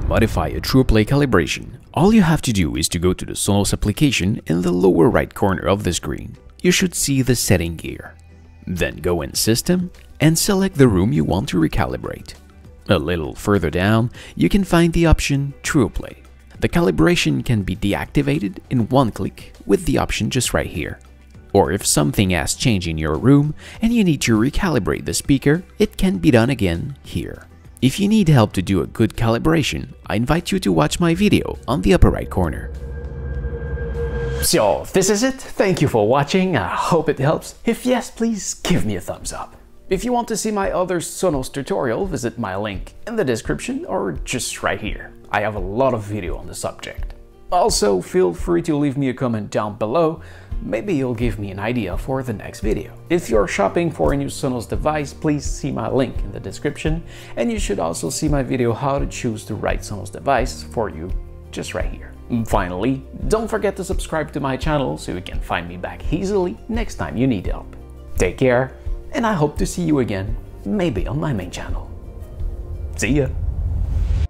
modify a Trueplay calibration, all you have to do is to go to the Sonos application in the lower right corner of the screen. You should see the setting gear. Then go in System and select the room you want to recalibrate. A little further down, you can find the option Trueplay. The calibration can be deactivated in one click with the option just right here. Or if something has changed in your room and you need to recalibrate the speaker, it can be done again here. If you need help to do a good calibration, I invite you to watch my video on the upper right corner. So this is it. Thank you for watching. I hope it helps. If yes, please give me a thumbs up. If you want to see my other Sonos tutorial, visit my link in the description or just right here. I have a lot of video on the subject. Also, feel free to leave me a comment down below. Maybe you'll give me an idea for the next video. If you're shopping for a new Sonos device, please see my link in the description. And you should also see my video how to choose the right Sonos device for you just right here. Finally, don't forget to subscribe to my channel so you can find me back easily next time you need help. Take care, and I hope to see you again, maybe on my main channel. See ya!